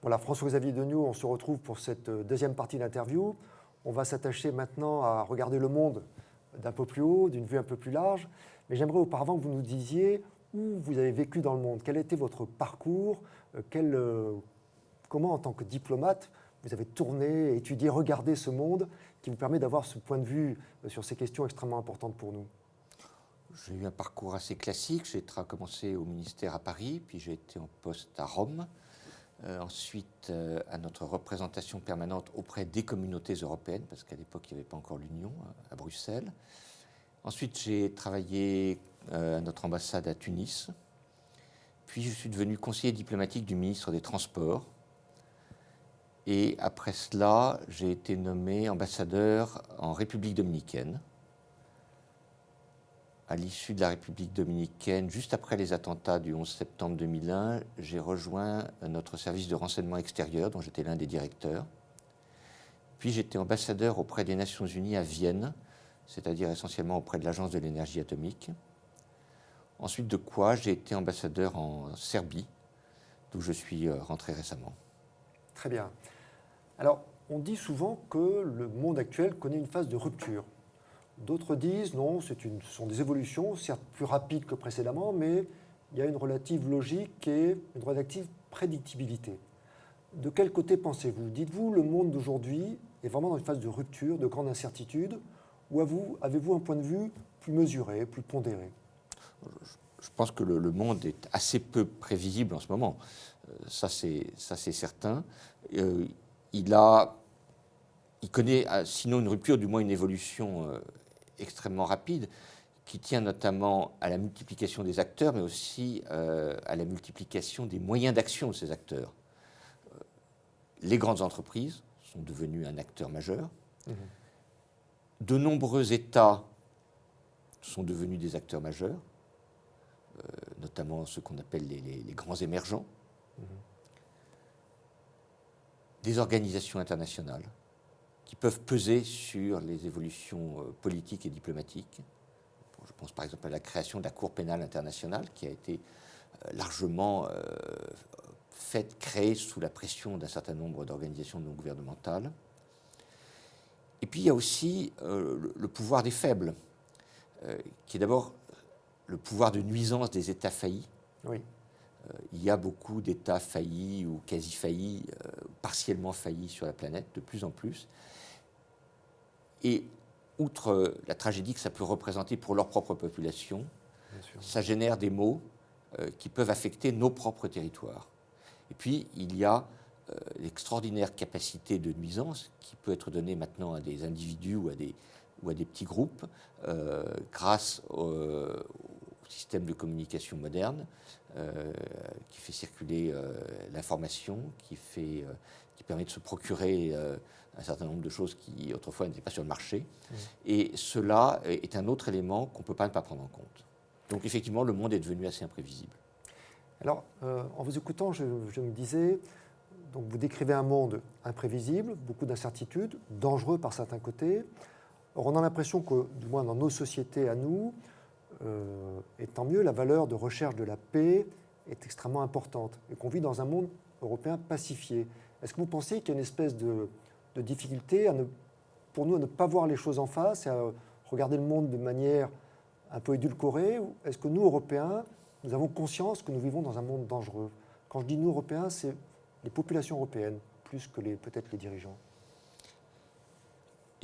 Voilà, François-Xavier Deniau, on se retrouve pour cette deuxième partie d'interview. On va s'attacher maintenant à regarder le monde d'un peu plus haut, d'une vue un peu plus large. Mais j'aimerais auparavant que vous nous disiez où vous avez vécu dans le monde, quel était votre parcours, comment en tant que diplomate vous avez tourné, étudié, regardé ce monde qui vous permet d'avoir ce point de vue sur ces questions extrêmement importantes pour nous. J'ai eu un parcours assez classique. J'ai commencé au ministère à Paris, puis j'ai été en poste à Rome. Ensuite, à notre représentation permanente auprès des communautés européennes, parce qu'à l'époque, il n'y avait pas encore l'Union, à Bruxelles. Ensuite, j'ai travaillé à notre ambassade à Tunis. Puis, je suis devenu conseiller diplomatique du ministre des Transports. Et après cela, j'ai été nommé ambassadeur en République dominicaine. À l'issue de la République dominicaine, juste après les attentats du 11 septembre 2001, j'ai rejoint notre service de renseignement extérieur, dont j'étais l'un des directeurs. Puis j'étais ambassadeur auprès des Nations Unies à Vienne, c'est-à-dire essentiellement auprès de l'Agence de l'énergie atomique. Ensuite de quoi, j'ai été ambassadeur en Serbie, d'où je suis rentré récemment. Très bien. Alors, on dit souvent que le monde actuel connaît une phase de rupture. D'autres disent non, ce sont des évolutions, certes plus rapides que précédemment, mais il y a une relative logique et une relative prédictibilité. De quel côté pensez-vous? Dites-vous le monde d'aujourd'hui est vraiment dans une phase de rupture, de grande incertitude, ou avez-vous un point de vue plus mesuré, plus pondéré? Je pense que le monde est assez peu prévisible en ce moment. Ça, c'est certain. Il connaît, sinon une rupture, du moins une évolution extrêmement rapide, qui tient notamment à la multiplication des acteurs, mais aussi à la multiplication des moyens d'action de ces acteurs. Les grandes entreprises sont devenues un acteur majeur. De nombreux États sont devenus des acteurs majeurs, notamment ceux qu'on appelle les grands émergents. Des organisations internationales qui peuvent peser sur les évolutions politiques et diplomatiques. Je pense par exemple à la création de la Cour pénale internationale qui a été largement créée sous la pression d'un certain nombre d'organisations non gouvernementales. Et puis il y a aussi le pouvoir des faibles, qui est d'abord le pouvoir de nuisance des États faillis. Oui. Il y a beaucoup d'États faillis ou quasi faillis, partiellement faillis sur la planète, de plus en plus. Et outre la tragédie que ça peut représenter pour leur propre population, ça génère des maux qui peuvent affecter nos propres territoires. Et puis, il y a l'extraordinaire capacité de nuisance qui peut être donnée maintenant à des individus ou à des petits groupes grâce au système de communication moderne qui fait circuler l'information, qui permet de se procurer un certain nombre de choses qui autrefois n'étaient pas sur le marché. Et cela est un autre élément qu'on ne peut pas ne pas prendre en compte. Donc effectivement, le monde est devenu assez imprévisible. Alors, en vous écoutant, je me disais, donc vous décrivez un monde imprévisible, beaucoup d'incertitudes, dangereux par certains côtés. Or, on a l'impression que, du moins dans nos sociétés à nous, et tant mieux, la valeur de recherche de la paix est extrêmement importante et qu'on vit dans un monde européen pacifié. Est-ce que vous pensez qu'il y a une espèce de difficulté pour nous à ne pas voir les choses en face et à regarder le monde de manière un peu édulcorée? Ou est-ce que nous, Européens, nous avons conscience que nous vivons dans un monde dangereux? Quand je dis nous, Européens, c'est les populations européennes, plus que peut-être les dirigeants.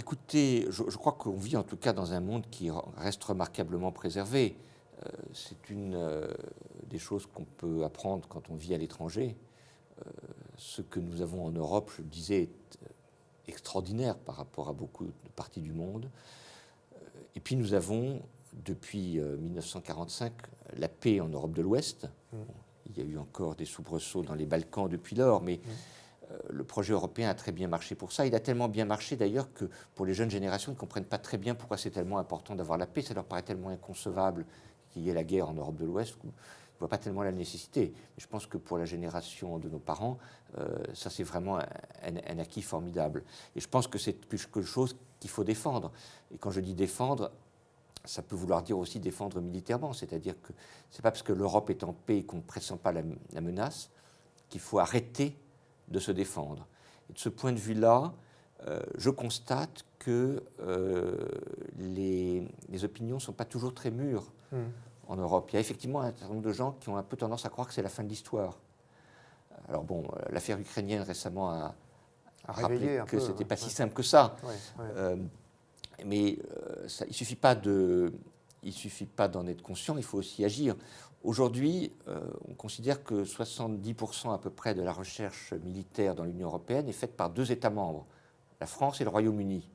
Écoutez, je crois qu'on vit en tout cas dans un monde qui reste remarquablement préservé. C'est une des choses qu'on peut apprendre quand on vit à l'étranger. Ce que nous avons en Europe, je le disais, est extraordinaire par rapport à beaucoup de parties du monde. Et puis nous avons, depuis 1945, la paix en Europe de l'Ouest. Il y a eu encore des soubresauts dans les Balkans depuis lors, mais le projet européen a très bien marché pour ça. Il a tellement bien marché d'ailleurs que pour les jeunes générations, ils ne comprennent pas très bien pourquoi c'est tellement important d'avoir la paix. Ça leur paraît tellement inconcevable qu'il y ait la guerre en Europe de l'Ouest. Ils ne voient pas tellement la nécessité. Mais je pense que pour la génération de nos parents, ça c'est vraiment un acquis formidable. Et je pense que c'est quelque chose qu'il faut défendre. Et quand je dis défendre, ça peut vouloir dire aussi défendre militairement. C'est-à-dire que ce n'est pas parce que l'Europe est en paix et qu'on ne pressent pas la menace qu'il faut arrêter de se défendre. Et de ce point de vue-là, je constate que les opinions ne sont pas toujours très mûres en Europe. Il y a effectivement un certain nombre de gens qui ont un peu tendance à croire que c'est la fin de l'histoire. Alors bon, l'affaire ukrainienne récemment a rappelé que ce n'était pas si simple que ça. Mais il ne suffit pas d'en être conscient, il faut aussi agir. Aujourd'hui, on considère que 70% à peu près de la recherche militaire dans l'Union européenne est faite par 2 États membres, la France et le Royaume-Uni,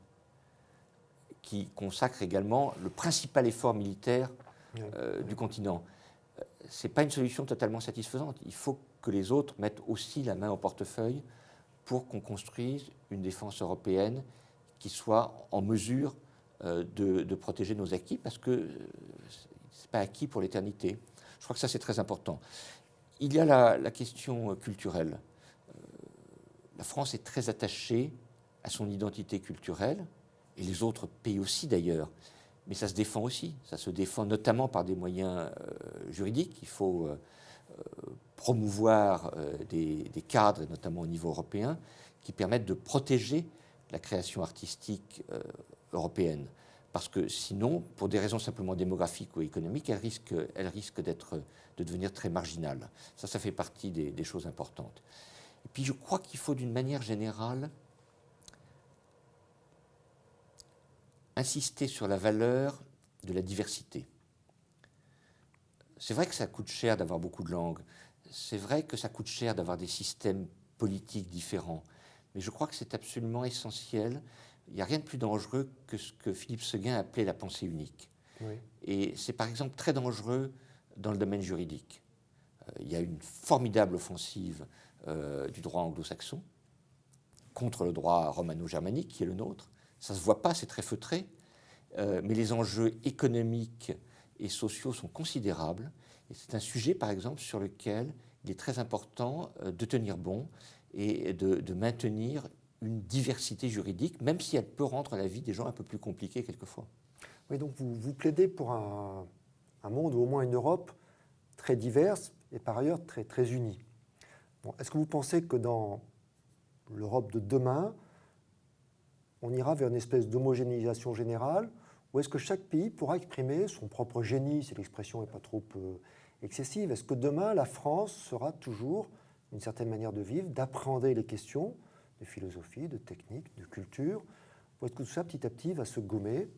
qui consacrent également le principal effort militaire du continent. Ce n'est pas une solution totalement satisfaisante. Il faut que les autres mettent aussi la main au portefeuille pour qu'on construise une défense européenne qui soit en mesure de protéger nos acquis, parce que ce n'est pas acquis pour l'éternité. Je crois que ça, c'est très important. Il y a la question culturelle. La France est très attachée à son identité culturelle, et les autres pays aussi d'ailleurs. Mais ça se défend aussi. Ça se défend notamment par des moyens juridiques. Il faut promouvoir des cadres, notamment au niveau européen, qui permettent de protéger la création artistique européenne. Parce que sinon, pour des raisons simplement démographiques ou économiques, elle risque de devenir très marginale. Ça fait partie des choses importantes. Et puis je crois qu'il faut d'une manière générale insister sur la valeur de la diversité. C'est vrai que ça coûte cher d'avoir beaucoup de langues. C'est vrai que ça coûte cher d'avoir des systèmes politiques différents. Mais je crois que c'est absolument essentiel. Il n'y a rien de plus dangereux que ce que Philippe Séguin appelait la pensée unique. Oui. Et c'est par exemple très dangereux dans le domaine juridique. Il y a une formidable offensive du droit anglo-saxon contre le droit romano-germanique qui est le nôtre. Ça ne se voit pas, c'est très feutré, mais les enjeux économiques et sociaux sont considérables. Et c'est un sujet, par exemple, sur lequel il est très important de tenir bon et de maintenir une diversité juridique, même si elle peut rendre la vie des gens un peu plus compliquée quelquefois. Oui, donc vous plaidez pour un monde, ou au moins une Europe, très diverse et par ailleurs très, très unie. Bon, est-ce que vous pensez que dans l'Europe de demain, on ira vers une espèce d'homogénéisation générale, ou est-ce que chaque pays pourra exprimer son propre génie, si l'expression n'est pas trop excessive? Est-ce que demain, la France sera toujours une certaine manière de vivre, d'appréhender les questions de philosophie, de technique, de culture, ou est-ce que tout ça, petit à petit, va se gommer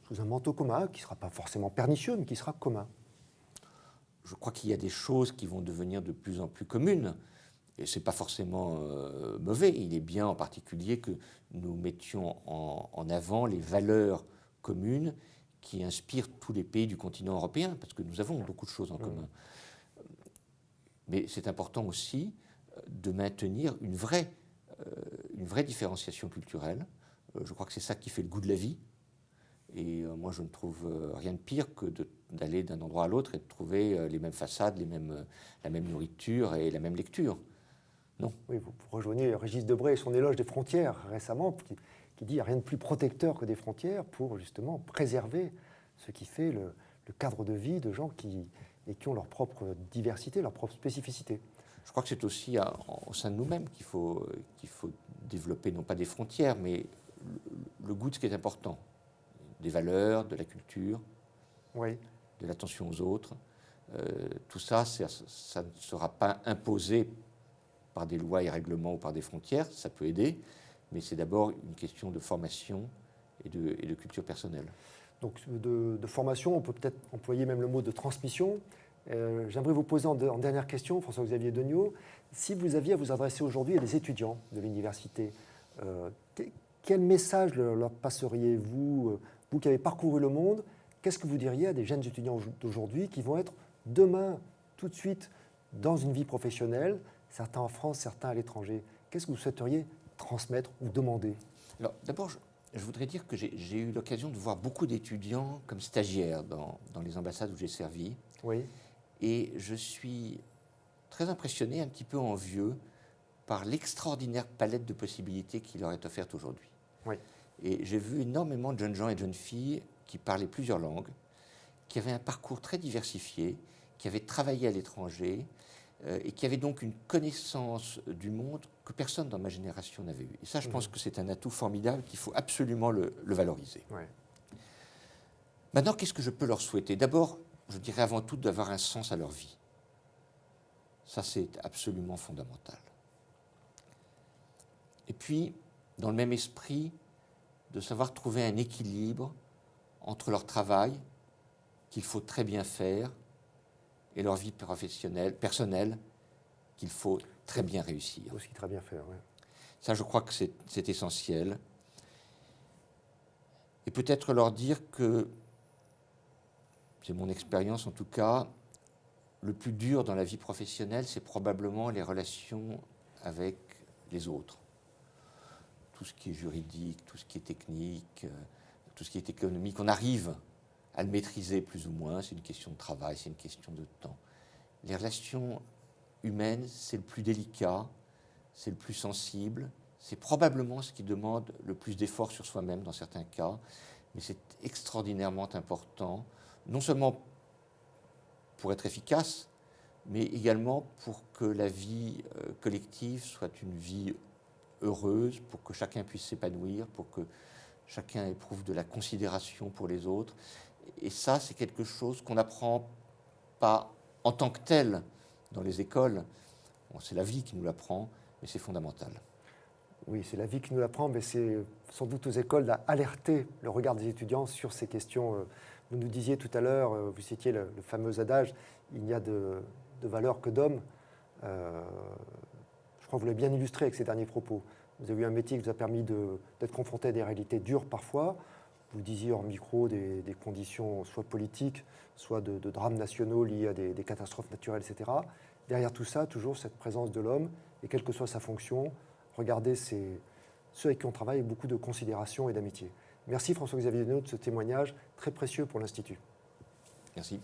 sous un manteau commun, qui ne sera pas forcément pernicieux, mais qui sera commun? Je crois qu'il y a des choses qui vont devenir de plus en plus communes. Et ce n'est pas forcément mauvais. Il est bien en particulier que nous mettions en avant les valeurs communes qui inspirent tous les pays du continent européen, parce que nous avons beaucoup de choses en commun. Mais c'est important aussi de maintenir une vraie différenciation culturelle. Je crois que c'est ça qui fait le goût de la vie. Et moi, je ne trouve rien de pire que d'aller d'un endroit à l'autre et de trouver les mêmes façades, la même nourriture et la même lecture. Non. Oui, vous rejoignez Régis Debray et son éloge des frontières récemment, qui dit qu'il n'y a rien de plus protecteur que des frontières pour justement préserver ce qui fait le cadre de vie de gens qui ont leur propre diversité, leur propre spécificité. Je crois que c'est aussi au sein de nous-mêmes qu'il faut développer non pas des frontières, mais le goût de ce qui est important, des valeurs, de la culture, oui, de l'attention aux autres. Tout ça, ça ne sera pas imposé par des lois et règlements ou par des frontières, ça peut aider, mais c'est d'abord une question de formation et de culture personnelle. Donc de formation, on peut peut-être employer même le mot de transmission. J'aimerais vous poser en dernière question, François-Xavier Degnaud, si vous aviez à vous adresser aujourd'hui à des étudiants de l'université, quel message leur passeriez-vous, vous qui avez parcouru le monde, qu'est-ce que vous diriez à des jeunes étudiants d'aujourd'hui qui vont être demain, tout de suite, dans une vie professionnelle, certains en France, certains à l'étranger? Qu'est-ce que vous souhaiteriez transmettre ou demander? Alors, d'abord, je voudrais dire que j'ai eu l'occasion de voir beaucoup d'étudiants comme stagiaires dans les ambassades où j'ai servi. Oui. Et je suis très impressionné, un petit peu envieux, par l'extraordinaire palette de possibilités qui leur est offerte aujourd'hui. Oui. Et j'ai vu énormément de jeunes gens et de jeunes filles qui parlaient plusieurs langues, qui avaient un parcours très diversifié, qui avaient travaillé à l'étranger, et qui avait donc une connaissance du monde que personne dans ma génération n'avait eue. Et ça, je pense que c'est un atout formidable qu'il faut absolument le valoriser. Ouais. Maintenant, qu'est-ce que je peux leur souhaiter? D'abord, je dirais avant tout d'avoir un sens à leur vie. Ça, c'est absolument fondamental. Et puis, dans le même esprit, de savoir trouver un équilibre entre leur travail, qu'il faut très bien faire, et leur vie professionnelle, personnelle, qu'il faut très bien réussir. Aussi très bien faire, ouais. Ça, je crois que c'est essentiel. Et peut-être leur dire que, c'est mon expérience en tout cas, le plus dur dans la vie professionnelle, c'est probablement les relations avec les autres. Tout ce qui est juridique, tout ce qui est technique, tout ce qui est économique, on arrive à le maîtriser plus ou moins, c'est une question de travail, c'est une question de temps. Les relations humaines, c'est le plus délicat, c'est le plus sensible, c'est probablement ce qui demande le plus d'efforts sur soi-même dans certains cas, mais c'est extraordinairement important, non seulement pour être efficace, mais également pour que la vie collective soit une vie heureuse, pour que chacun puisse s'épanouir, pour que chacun éprouve de la considération pour les autres. Et ça, c'est quelque chose qu'on n'apprend pas en tant que tel dans les écoles. Bon, c'est la vie qui nous l'apprend, mais c'est fondamental. Oui, c'est la vie qui nous l'apprend, mais c'est sans doute aux écoles d'alerter le regard des étudiants sur ces questions. Vous nous disiez tout à l'heure, vous citiez le fameux adage, il n'y a de valeur que d'homme. Je crois que vous l'avez bien illustré avec ces derniers propos. Vous avez eu un métier qui vous a permis d'être confronté à des réalités dures parfois. Vous disiez hors micro des conditions soit politiques, soit de drames nationaux liés à des catastrophes naturelles, etc. Derrière tout ça, toujours cette présence de l'homme, et quelle que soit sa fonction, regardez ceux avec qui on travaille avec beaucoup de considération et d'amitié. Merci François-Xavier Denot de ce témoignage très précieux pour l'Institut. Merci.